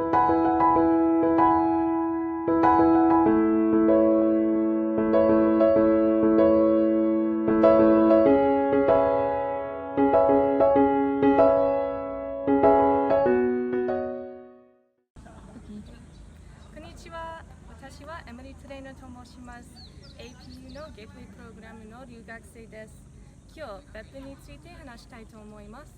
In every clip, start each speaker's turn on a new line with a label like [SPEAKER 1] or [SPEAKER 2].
[SPEAKER 1] こんにちは。私はエミリー・トレーナーと申します。APU のゲートウェイプログラムの留学生です。今日、別府について話したいと思います。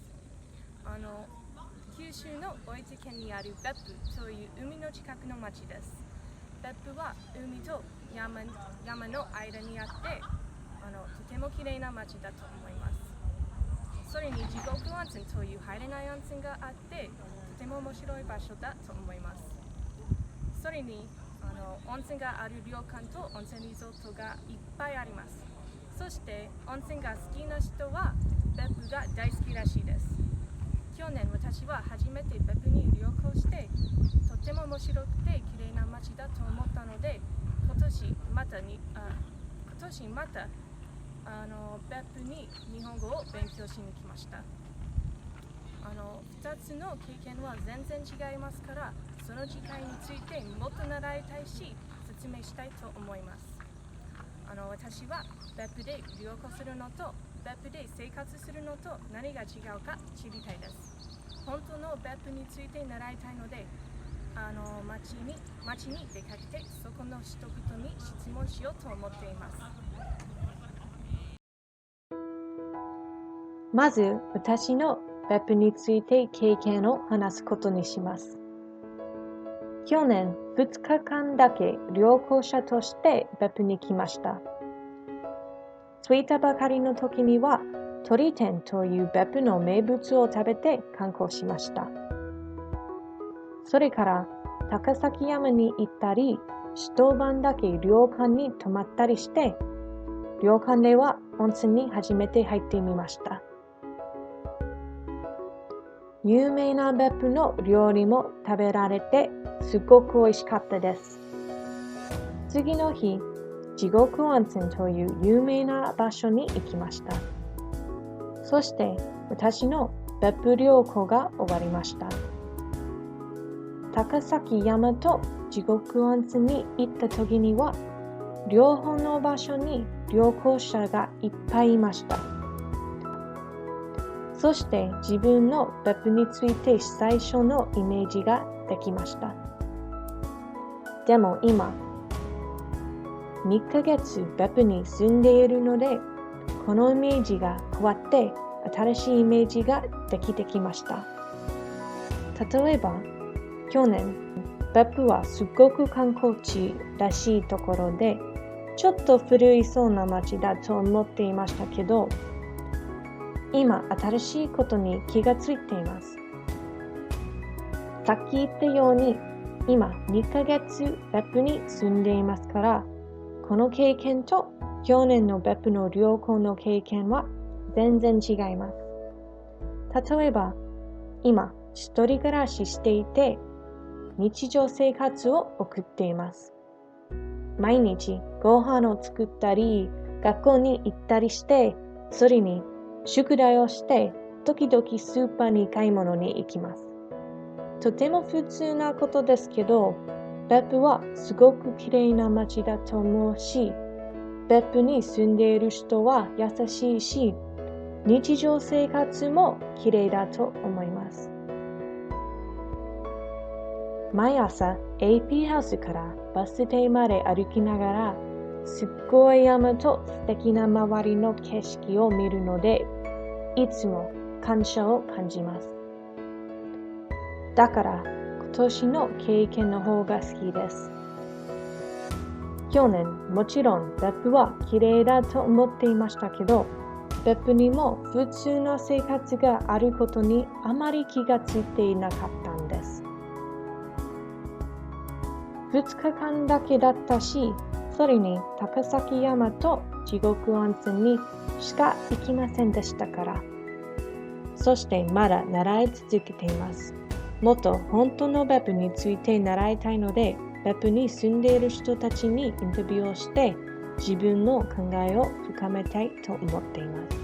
[SPEAKER 1] 九州の大分県にある別府という海の近くの町です。別府は海と山の間にあって、とても綺麗な町だと思います。それに地獄温泉という入れない温泉があって、とても面白い場所だと思います。それに温泉がある旅館と温泉リゾートがいっぱいあります。そして温泉が好きな人は別府が大好きらしいです。去年私は初めて別府に旅行して、とても面白くて綺麗な街だと思ったので、今年また別府に日本語を勉強しに来ました。2つの経験は全然違いますから、その違いについてもっと習いたいし、説明したいと思います。私は別府で旅行するのと別府で生活するのと何が違うか知りたいです。本当の別府について習いたいので、町に出かけてそこの人々に質問しようと思っています。
[SPEAKER 2] まず、私の別府について経験を話すことにします。去年、2日間だけ旅行者として別府に来ました。着いたばかりの時には、鳥天という別府の名物を食べて観光しました。それから、高崎山に行ったり、一晩だけ旅館に泊まったりして、旅館では温泉に初めて入ってみました。有名な別府の料理も食べられてすごく美味しかったです。次の日、地獄温泉という有名な場所に行きました。そして私の別府旅行が終わりました。高崎山と地獄温泉に行った時には、両方の場所に旅行者がいっぱいいました。そして自分の別府について最初のイメージができました。でも今、2ヶ月別府に住んでいるので、このイメージが変わって新しいイメージができてきました。例えば、去年、別府はすごく観光地らしいところで、ちょっと古いそうな街だと思っていましたけど、今、新しいことに気がついています。さっき言ったように、今2ヶ月別府に住んでいますから、この経験と去年の別府の旅行の経験は全然違います。例えば、今、一人暮らししていて、日常生活を送っています。毎日ご飯を作ったり、学校に行ったりして、それに宿題をして、時々スーパーに買い物に行きます。とても普通なことですけど、別府はすごく綺麗な街だと思うし、別府に住んでいる人は優しいし、日常生活も綺麗だと思います。毎朝 AP ハウスからバス停まで歩きながら、すっごい山と素敵な周りの景色を見るので、いつも感謝を感じます。だから今年の経験の方が好きです。去年もちろん別府は綺麗だと思っていましたけど、別府にも普通の生活があることにあまり気がついていなかったんです。2日間だけだったし、それに高崎山と地獄温泉にしか行きませんでしたから。そしてまだ習い続けています。もっと本当の別府について習いたいので、別府に住んでいる人たちにインタビューをして、自分の考えを深めたいと思っています。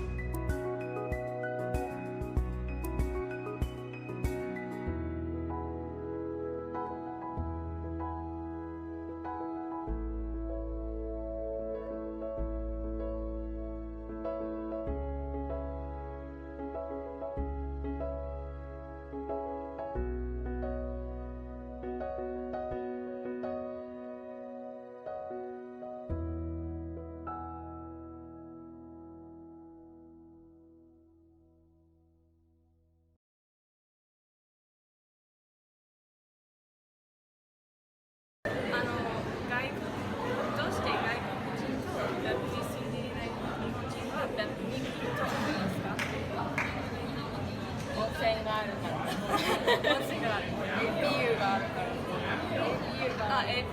[SPEAKER 1] 文字がある。
[SPEAKER 3] APU があるから。APU が
[SPEAKER 1] あ、AP。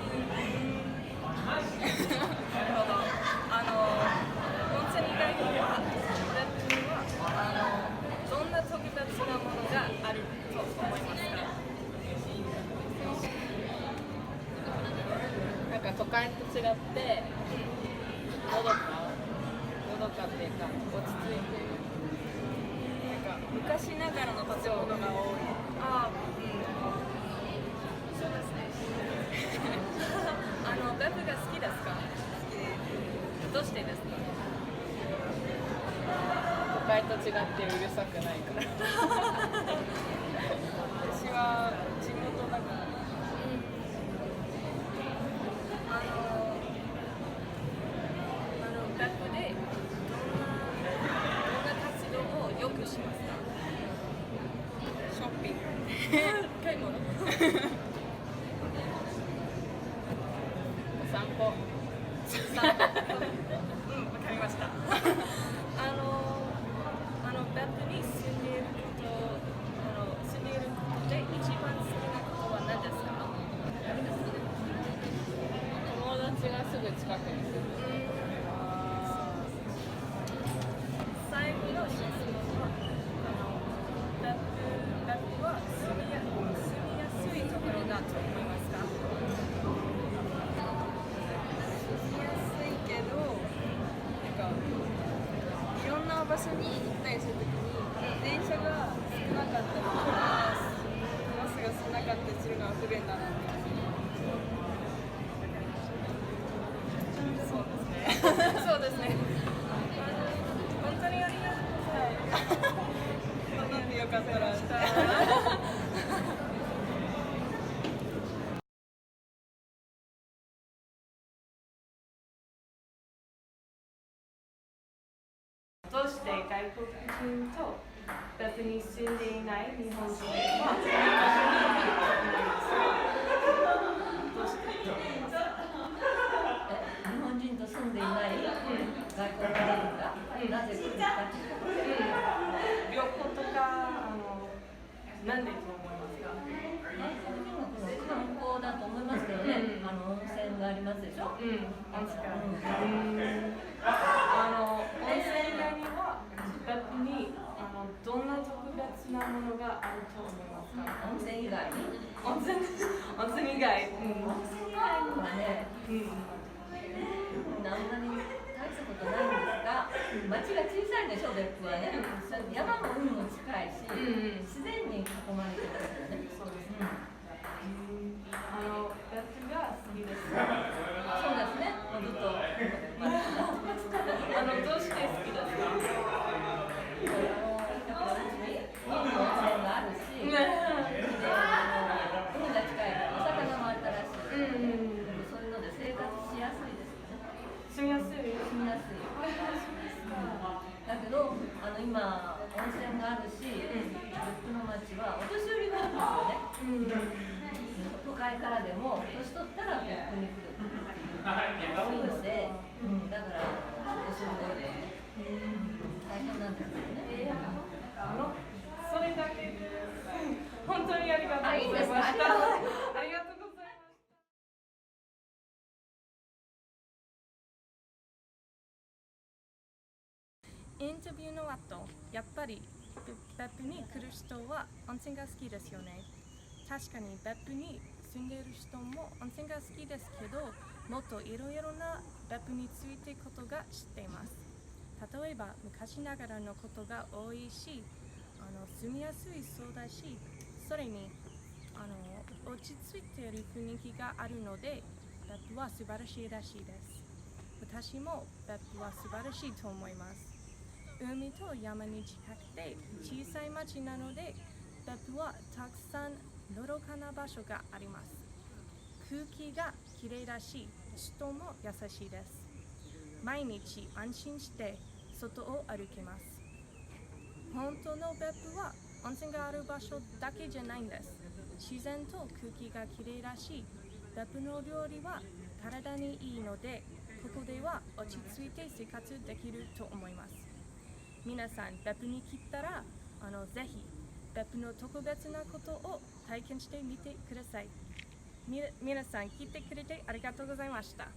[SPEAKER 1] なるほど。温泉以外には、別には、どんな特別なものがあると思いますか？
[SPEAKER 3] なんか都会と違って、のどかっていうか落ち着いてる。なんか昔ながらの建物が多い。
[SPEAKER 1] あ、そうですね。ベブが好きですか？どうしてですか？
[SPEAKER 3] 都会と違ってうるさくないから。私は地元だから。
[SPEAKER 1] ベブでどんな活動をよくしますか？
[SPEAKER 3] ショッピング。
[SPEAKER 1] 買い物？
[SPEAKER 3] お散歩。
[SPEAKER 1] わかりました。ベブに住んでいることで一番好きなことは何ですか？
[SPEAKER 3] 友達がすぐ近くに住んでる。
[SPEAKER 1] 最後の質問は、ベブは住みやすいところだと思いますか？
[SPEAKER 3] 住みやすいけど、なんかいろんな場所に行ったりするときに電車が少なかったりバスが少なかったりするのは不便だなって。
[SPEAKER 1] そうですね。本当にありがとうございます。
[SPEAKER 3] 学んでよかったら。
[SPEAKER 1] どうして外国人とベブに住んでいない日本人はどうして
[SPEAKER 4] 日本人と住んでいない外国人がなぜ来るかっていうことで、
[SPEAKER 1] 旅行とかなんでと思いますか？
[SPEAKER 4] 外国人はこの観光だと思いますけどね、温泉がありますでしょ。
[SPEAKER 1] 温泉以外にはベブにどんな特別なものがあると思いますか？
[SPEAKER 4] 温泉以外に
[SPEAKER 1] 温泉以外、
[SPEAKER 4] 温泉以外にはね、あんまり大したことないんですが、町が小さいでしょ、別府はね。山も海も近いし、自然に囲まれてるからね。
[SPEAKER 1] そうですね。ベブが好きですか？
[SPEAKER 4] そうですね。ずっと。
[SPEAKER 1] どうして好きですか？
[SPEAKER 4] やっぱりうちに温泉があるし、海が近いからお魚もあったらしい。そういうので生活しやすいですよね。
[SPEAKER 1] 住みやすい。
[SPEAKER 4] だけど今温泉があるし、別府の町はお年寄りが多いんですよね。都会からでも年取ったら別府に来る多いので、だからお年寄りが多いですね。大変なんですよね。
[SPEAKER 1] それだけです。本当にありがとうございました。ありがとうございました。インタビューの後、やっぱり別府に来る人は温泉が好きですよね。確かに別府に住んでいる人も温泉が好きですけど、もっといろいろな別府についてことが知っています。例えば昔ながらのことが多いし、住みやすいそうだし、それに落ち着いている雰囲気があるので、別府は素晴らしいらしいです。私も別府は素晴らしいと思います。海と山に近くて小さい町なので、別府はたくさんのどかな場所があります。空気がきれいだし、人も優しいです。毎日安心して外を歩きます。本当の別府は温泉がある場所だけじゃないんです。自然と空気がきれいだし、別府の料理は体にいいので、ここでは落ち着いて生活できると思います。皆さん別府に来たらぜひ別府の特別なことを体験してみてください。皆さん聞いてくれてありがとうございました。